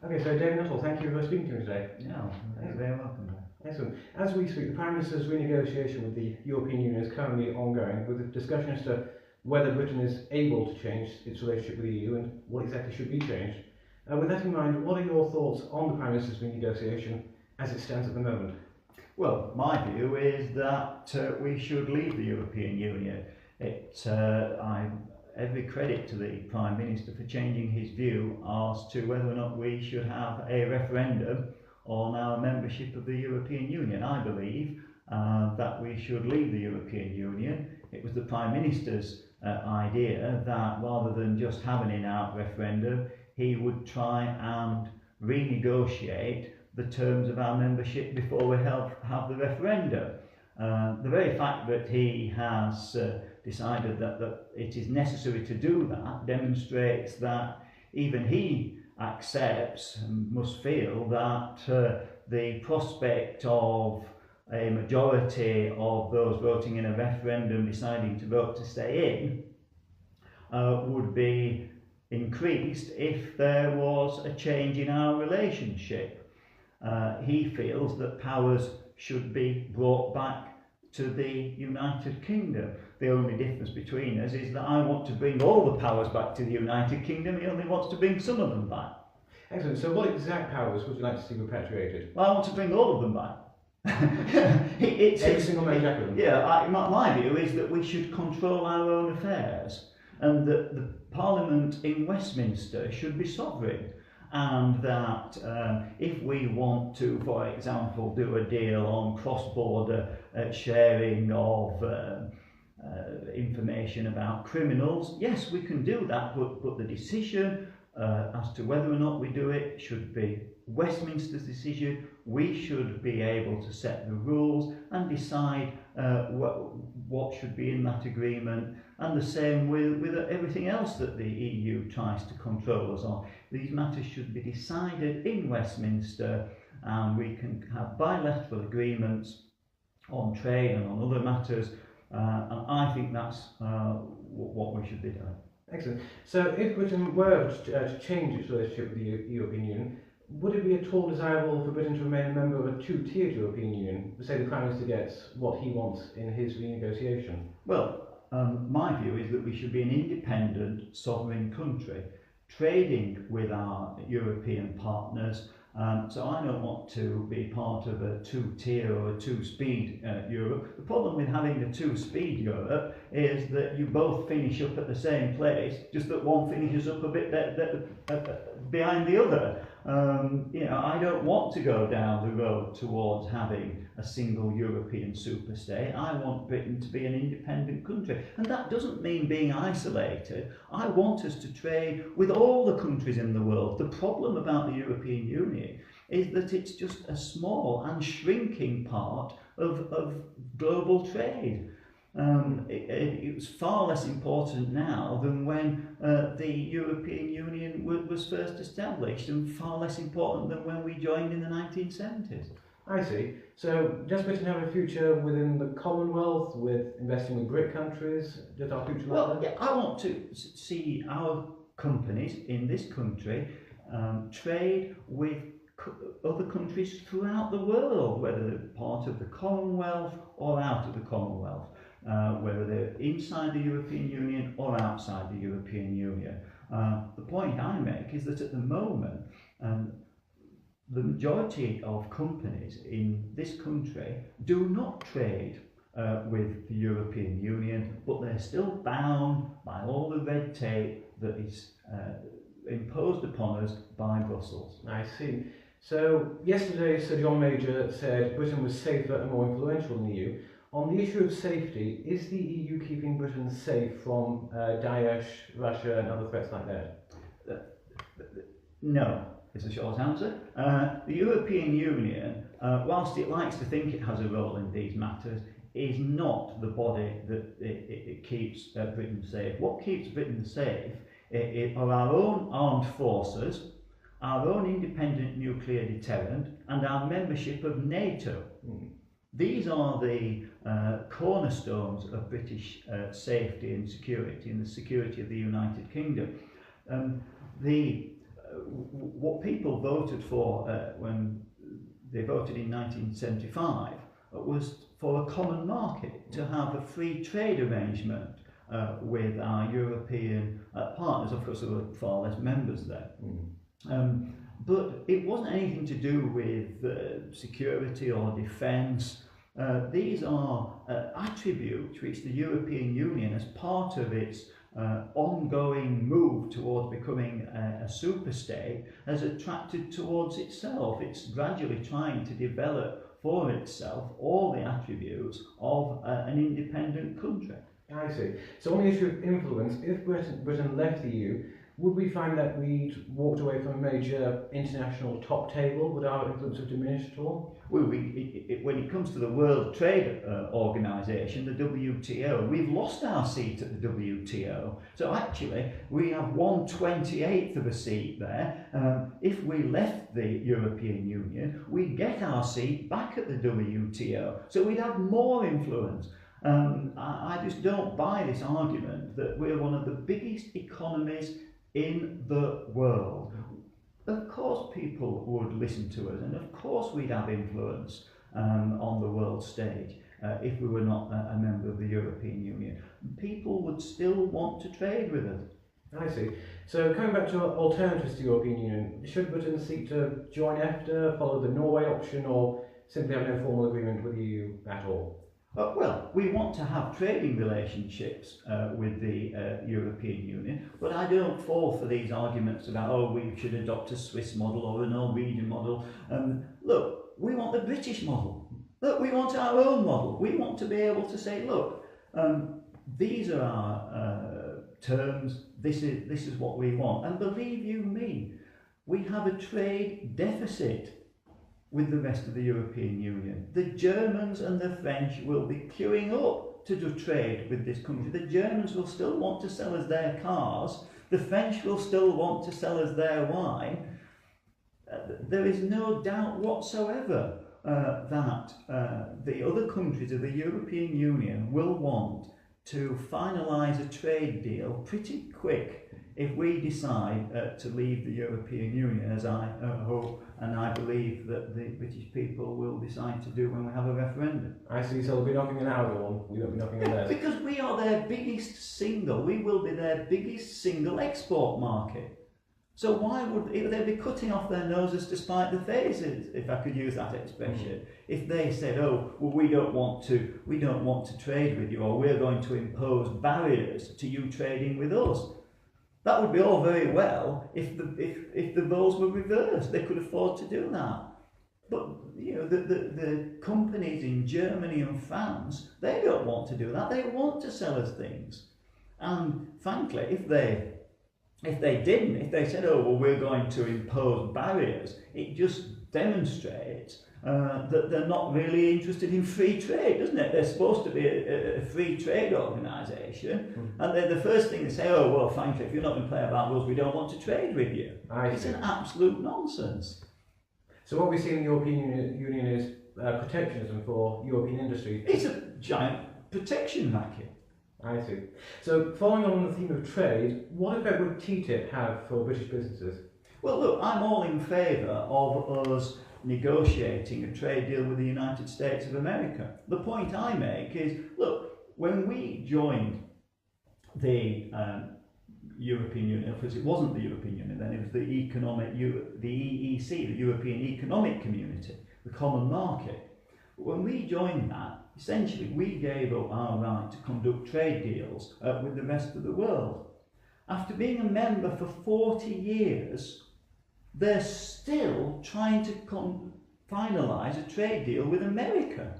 Okay, so David Nuttall, thank you for speaking to me today. Yeah, you're very welcome. Excellent. As we speak, the Prime Minister's renegotiation with the European Union is currently ongoing, with a discussion as to whether Britain is able to change its relationship with the EU and what exactly should be changed. With that in mind, what are your thoughts on the Prime Minister's renegotiation as it stands at the moment? Well, my view is that we should leave the European Union. I every credit to the Prime Minister for changing his view as to whether or not we should have a referendum on our membership of the European Union. I believe that we should leave the European Union. It was the Prime Minister's idea that rather than just have an in-out referendum, he would try and renegotiate the terms of our membership before we have the referendum. The very fact that he has decided that it is necessary to do that demonstrates that even he accepts and must feel that the prospect of a majority of those voting in a referendum deciding to vote to stay in would be increased if there was a change in our relationship. He feels that powers should be brought back to the United Kingdom. The only difference between us is that I want to bring all the powers back to the United Kingdom. He only wants to bring some of them back. Excellent. So what exact powers would you like to see repatriated? Well, I want to bring all of them back. Every single member? Yeah, my view is that we should control our own affairs and that the Parliament in Westminster should be sovereign. And that if we want to, for example, do a deal on cross-border sharing of information about criminals, yes, we can do that, but the decision as to whether or not we do it should be Westminster's decision. We should be able to set the rules and decide what should be in that agreement, and the same with everything else that the EU tries to control us on. These matters should be decided in Westminster, and we can have bilateral agreements on trade and on other matters, and I think that's what we should be doing. Excellent. So if Britain were to change its relationship with the European Union, would it be at all desirable for Britain to remain a member of a two-tiered European Union? Say the Prime Minister gets what he wants in his renegotiation. Well, my view is that we should be an independent, sovereign country, trading with our European partners. So I don't want to be part of a two-tier or a two-speed Europe. The problem with having a two-speed Europe is that you both finish up at the same place, just that one finishes up a bit behind the other. I don't want to go down the road towards having a single European superstate. I want Britain to be an independent country. And that doesn't mean being isolated. I want us to trade with all the countries in the world. The problem about the European Union is that it's just a small and shrinking part of global trade. It's far less important now than when the European Union was first established, and far less important than when we joined in the 1970s. I see. So does Britain have a future within the Commonwealth, with investing with BRIC countries? Does our future Well, yeah, I want to see our companies in this country trade with other countries throughout the world, whether they're part of the Commonwealth or out of the Commonwealth. Whether they're inside the European Union or outside the European Union. The point I make is that at the moment, the majority of companies in this country do not trade with the European Union, but they're still bound by all the red tape that is imposed upon us by Brussels. I see. So yesterday Sir John Major said Britain was safer and more influential than the EU. On the issue of safety, is the EU keeping Britain safe from Daesh, Russia and other threats like that? No, is the short answer. The European Union, whilst it likes to think it has a role in these matters, is not the body that it keeps Britain safe. What keeps Britain safe are our own armed forces, our own independent nuclear deterrent, and our membership of NATO. These are the cornerstones of British safety and security, and the security of the United Kingdom. The what people voted for when they voted in 1975 was for a common market, to have a free trade arrangement with our European partners. Of course, there were far less members there. But it wasn't anything to do with security or defence. These are attributes which the European Union, as part of its ongoing move towards becoming a superstate, has attracted towards itself. It's gradually trying to develop for itself all the attributes of an independent country. I see. So on the issue of influence, if Britain left the EU, would we find that we'd walked away from a major international top table? Would our influence have diminished at all? Well, when it comes to the World Trade Organization, the WTO, we've lost our seat at the WTO. So actually, we have 1/28 of a seat there. If we left the European Union, we'd get our seat back at the WTO. So we'd have more influence. I just don't buy this argument that we're one of the biggest economies in the world. Of course people would listen to us, and of course we'd have influence on the world stage if we were not a member of the European Union. People would still want to trade with us. I see. So coming back to alternatives to the European Union, should Britain seek to join EFTA, follow the Norway option, or simply have no formal agreement with the EU at all? Well, we want to have trading relationships with the European Union, but I don't fall for these arguments about, oh, we should adopt a Swiss model or a Norwegian model. Look, we want the British model. Look, we want our own model. We want to be able to say, look, these are our terms, this is what we want. And believe you me, we have a trade deficit with the rest of the European Union. The Germans and the French will be queuing up to do trade with this country. The Germans will still want to sell us their cars. The French will still want to sell us their wine. There is no doubt whatsoever that the other countries of the European Union will want to finalise a trade deal pretty quick if we decide to leave the European Union, as I hope and I believe that the British people will decide to do when we have a referendum. I see, so we'll be knocking on our door, we won't be knocking on theirs. Because we are their biggest single, we will be their biggest single export market. So why would they be cutting off their noses to spite the faces, if I could use that expression, if they said, oh, well, we don't want to trade with you, or we're going to impose barriers to you trading with us. That would be all very well if the roles were reversed. They could afford to do that. But you know, the companies in Germany and France, they don't want to do that. They want to sell us things. And frankly, if they said, oh, well, we're going to impose barriers, it just demonstrates that they're not really interested in free trade, doesn't it? They're supposed to be a free trade organisation, and they're the first thing to say, oh, well, frankly, if you're not going to play about rules, we don't want to trade with you. It's an absolute nonsense. So what we see in the European Union is protectionism for European industry. It's a giant protection racket. I see. So following on the theme of trade, what effect would TTIP have for British businesses? Well, look, I'm all in favour of us negotiating a trade deal with the United States of America. The point I make is, look, when we joined the European Union, because it wasn't the European Union then, it was the EEC, the European Economic Community, the common market. When we joined that, essentially we gave up our right to conduct trade deals with the rest of the world. After being a member for 40 years, they're still trying to finalise a trade deal with America.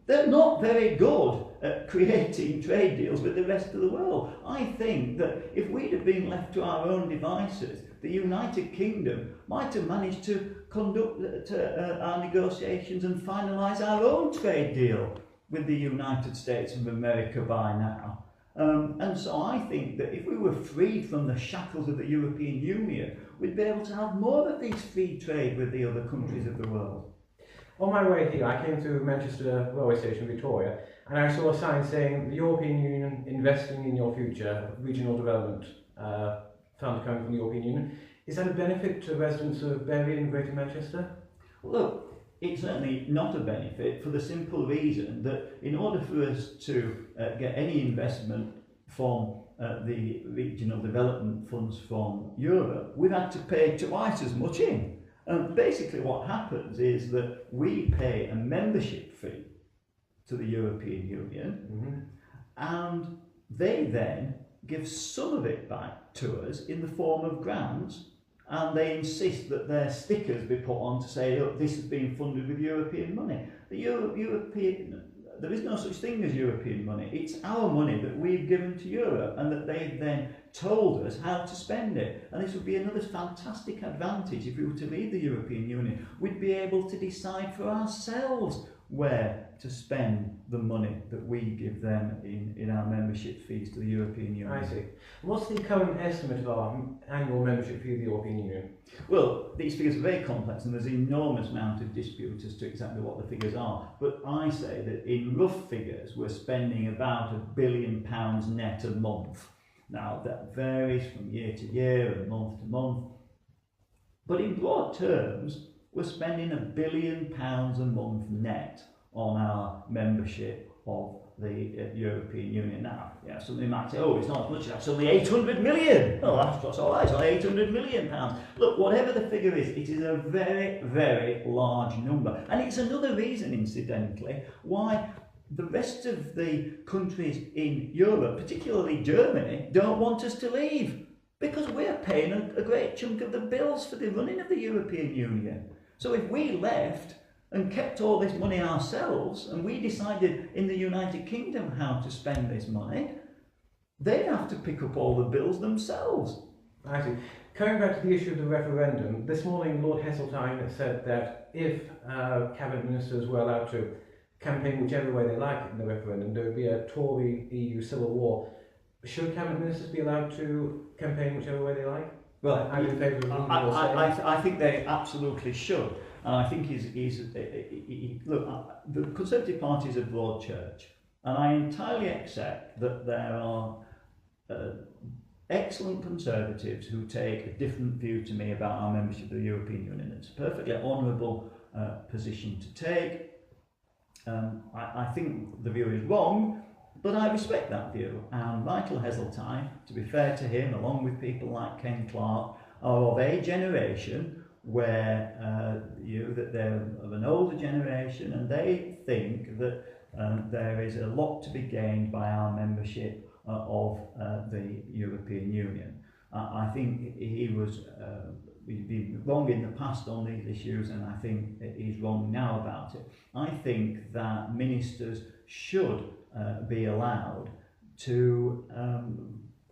They're not very good at creating trade deals with the rest of the world. I think that if we'd have been left to our own devices, the United Kingdom might have managed to conduct our negotiations and finalise our own trade deal with the United States of America by now. And so I think that if we were freed from the shackles of the European Union, we'd be able to have more of these free trade with the other countries of the world. On my way here, I came to Manchester railway station, Victoria, and I saw a sign saying the European Union investing in your future, regional development fund coming from the European Union. Is that a benefit to residents of Bury and Greater Manchester? Well, look, it's certainly not a benefit for the simple reason that in order for us to get any investment from the regional development funds from Europe, we've had to pay twice as much in. And basically what happens is that we pay a membership fee to the European Union, and they then give some of it back to us in the form of grants, and they insist that their stickers be put on to say, look, this has been funded with European money. There is no such thing as European money. It's our money that we've given to Europe and that they've then told us how to spend it. And this would be another fantastic advantage if we were to leave the European Union. We'd be able to decide for ourselves where to spend the money that we give them in our membership fees to the European Union. I see. What's the current estimate of our annual membership fee to the European Union? Well, these figures are very complex and there's an enormous amount of dispute as to exactly what the figures are. But I say that in rough figures, we're spending about £1 billion net a month. Now, that varies from year to year and month to month. But in broad terms, we're spending £1 billion a month net on our membership of the European Union. Now, yeah, somebody might say, oh, it's not as much as that, it's only 800 million. Oh, that's all right, it's only 800 million pounds. Look, whatever the figure is, it is a very, very large number. And it's another reason, incidentally, why the rest of the countries in Europe, particularly Germany, don't want us to leave. Because we're paying a great chunk of the bills for the running of the European Union. So if we left and kept all this money ourselves, and we decided in the United Kingdom how to spend this money, they'd have to pick up all the bills themselves. I see. Coming back to the issue of the referendum, this morning Lord Heseltine said that if cabinet ministers were allowed to campaign whichever way they like in the referendum, there would be a Tory EU civil war. Should cabinet ministers be allowed to campaign whichever way they like? Well, I'm in favour of I think they absolutely should. And I think look, the Conservative Party is a broad church, and I entirely accept that there are excellent Conservatives who take a different view to me about our membership of the European Union. It's a perfectly honourable position to take. I think the view is wrong, but I respect that view. And Michael Heseltine, to be fair to him, along with people like Ken Clarke, are of a generation where that they're of an older generation, and they think that there is a lot to be gained by our membership of the European Union. I think he's been wrong in the past on these issues, and I think he's wrong now about it. I think that ministers should be allowed to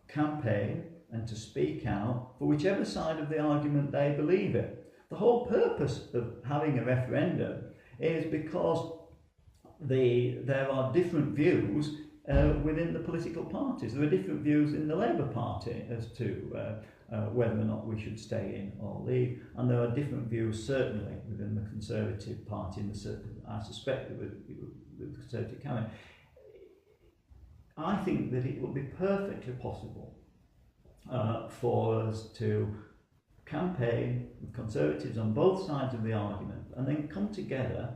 campaign and to speak out for whichever side of the argument they believe in. The whole purpose of having a referendum is because there are different views within the political parties. There are different views in the Labour Party as to whether or not we should stay in or leave, and there are different views certainly within the Conservative Party, I suspect that with the Conservative cabinet. I think that it would be perfectly possible for us to campaign with Conservatives on both sides of the argument and then come together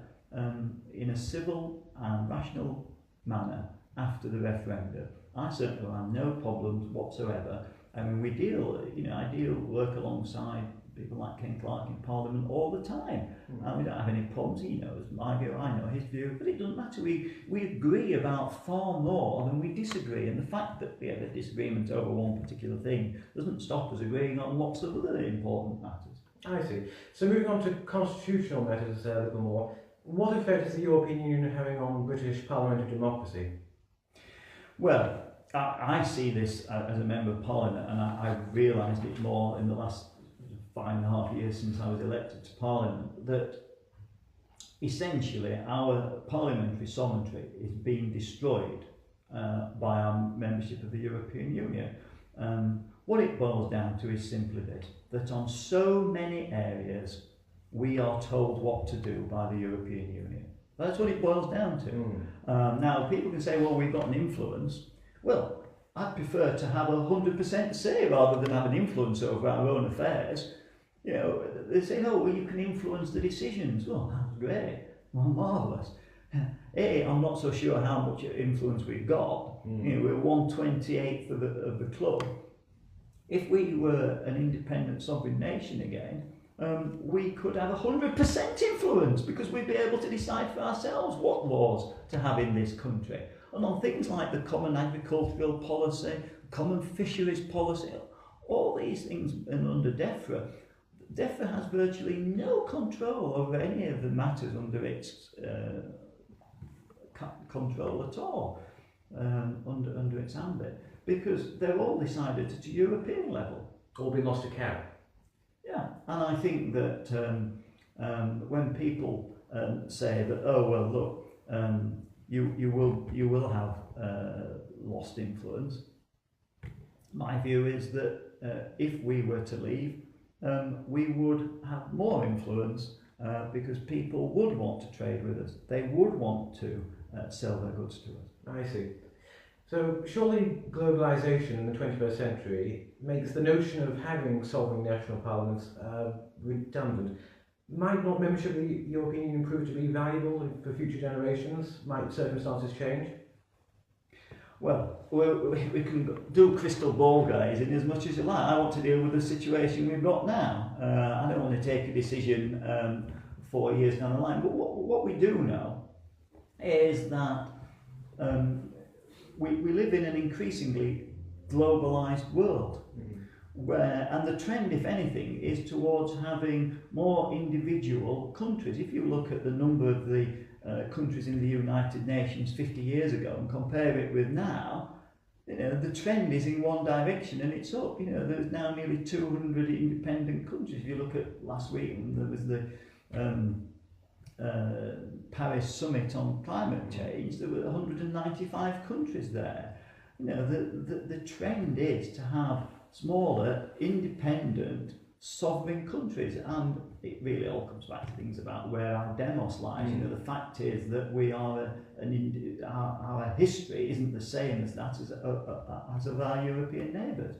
in a civil and rational manner after the referendum. I certainly have no problems whatsoever. I mean, I work alongside people like Ken Clarke in Parliament all the time. And we don't have any problems. He knows my view, I know his view, but it doesn't matter. We agree about far more than we disagree. And the fact that we have a disagreement over one particular thing doesn't stop us agreeing on lots of other important matters. I see. So moving on to constitutional matters a little more, what effect is the European Union having on British parliamentary democracy? Well, I see this as a Member of Parliament, and I've realised it more in the last 5.5 years since I was elected to Parliament, that essentially our parliamentary sovereignty is being destroyed by our membership of the European Union. What it boils down to is simply this, that on so many areas we are told what to do by the European Union. That's what it boils down to. Now, people can say, well, we've got an influence. Well, I'd prefer to have 100% say rather than have an influence over our own affairs. You know, they say, oh, well, you can influence the decisions. Well, that's great. Well, marvellous. I'm not so sure how much influence we've got. You know, we're 1/28th of the club. If we were an independent sovereign nation again, we could have 100% influence because we'd be able to decide for ourselves what laws to have in this country. And on things like the common agricultural policy, common fisheries policy, all these things, and under DEFRA, DEFRA has virtually no control over any of the matters under its control at all, under its ambit, because they're all decided at a European level. All been lost to cow. Yeah, and I think that when people say that, oh well, look, you will have lost influence, my view is that if we were to leave, we would have more influence because people would want to trade with us. They would want to sell their goods to us. I see. So surely globalisation in the 21st century makes the notion of having sovereign national parliaments redundant. Might not membership of the European Union prove to be valuable for future generations? Might circumstances change? Well, we can do crystal ball gazing as much as you like. I want to deal with the situation we've got now. I don't want to take a decision 4 years down the line. But what we do know is that we live in an increasingly globalised world. And the trend, if anything, is towards having more individual countries. If you look at the number of the countries in the United Nations 50 years ago and compare it with now, you know, the trend is in one direction and it's up. You know, there's now nearly 200 independent countries. If you look at last week, there was the Paris summit on climate change, there were 195 countries there. You know, the trend is to have smaller, independent, sovereign countries, and it really all comes back to things about where our demos lies. You know, the fact is that we are our history isn't the same as that as of our European neighbours.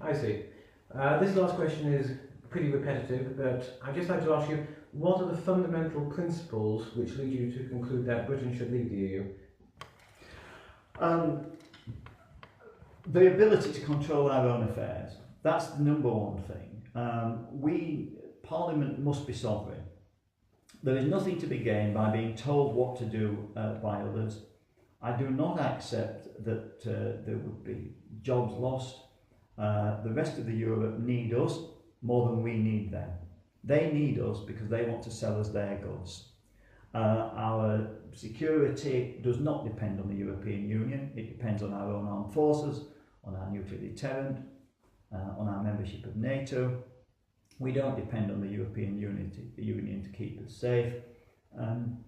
I see. This last question is pretty repetitive, but I'd just like to ask you, what are the fundamental principles which lead you to conclude that Britain should leave the EU? The ability to control our own affairs. That's the number one thing. Parliament must be sovereign. There is nothing to be gained by being told what to do by others. I do not accept that there would be jobs lost. The rest of the Europe need us more than we need them. They need us because they want to sell us their goods. Our security does not depend on the European Union. It depends on our own armed forces, on our nuclear deterrent, on our membership of NATO. We don't depend on the European Union to keep us safe.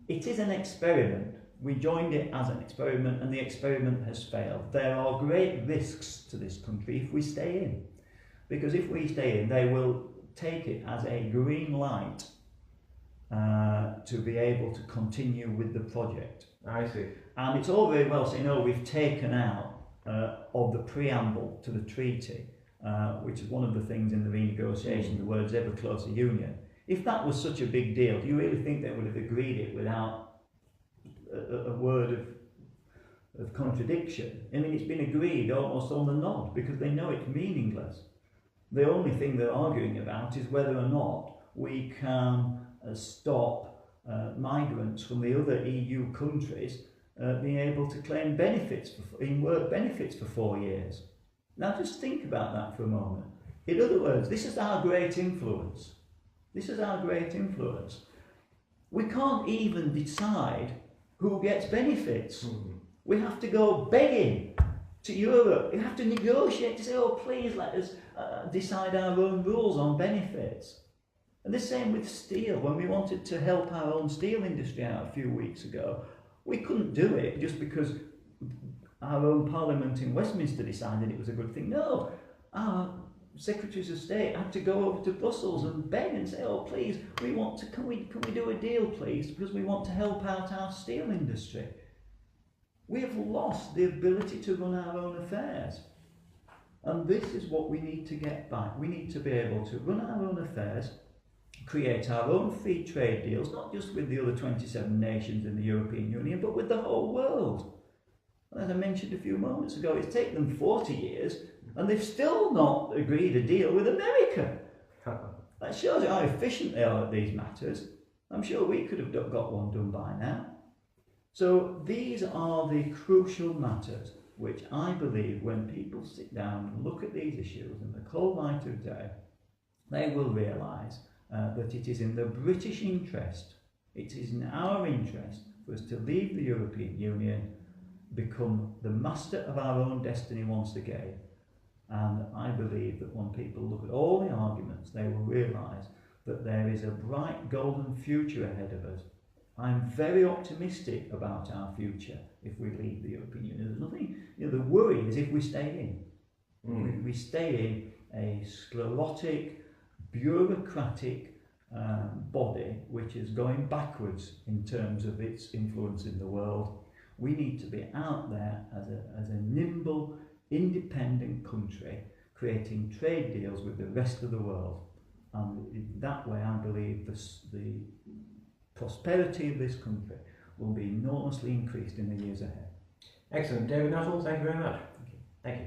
It is an experiment. We joined it as an experiment and the experiment has failed. There are great risks to this country if we stay in. Because if we stay in, they will take it as a green light to be able to continue with the project. I see. And it's all very well saying, oh, we've taken out of the preamble to the treaty, which is one of the things in the renegotiation, the words ever closer union. If that was such a big deal, do you really think they would have agreed it without a word of contradiction? I mean, it's been agreed almost on the nod because they know it's meaningless. The only thing they're arguing about is whether or not we can stop migrants from the other EU countries being able to claim benefits in work benefits for 4 years. Now just think about that for a moment. In other words, this is our great influence. This is our great influence. We can't even decide who gets benefits. We have to go begging to Europe. We have to negotiate to say, oh, please let us decide our own rules on benefits. And the same with steel. When we wanted to help our own steel industry out a few weeks ago, we couldn't do it just because our own Parliament in Westminster decided it was a good thing. No, our Secretaries of State had to go over to Brussels and beg and say, oh, please, we want to, can we do a deal, please, because we want to help out our steel industry. We have lost the ability to run our own affairs. And this is what we need to get back. We need to be able to run our own affairs, create our own free trade deals, not just with the other 27 nations in the European Union, but with the whole world. And as I mentioned a few moments ago, it's taken them 40 years and they've still not agreed a deal with America. That shows you how efficient they are at these matters. I'm sure we could have got one done by now. So these are the crucial matters which I believe when people sit down and look at these issues in the cold light of day, they will realise that it is in the British interest, it is in our interest for us to leave the European Union, become the master of our own destiny once again. And I believe that when people look at all the arguments, they will realise that there is a bright golden future ahead of us. I'm very optimistic about our future if we leave the European Union. There's nothing, the worry is if we stay in. We stay in a sclerotic, bureaucratic body which is going backwards in terms of its influence in the world. We need to be out there as a nimble, independent country, creating trade deals with the rest of the world. And in that way, I believe the prosperity of this country will be enormously increased in the years ahead. Excellent. David Nuttall, thank you very much. Thank you. Thank you.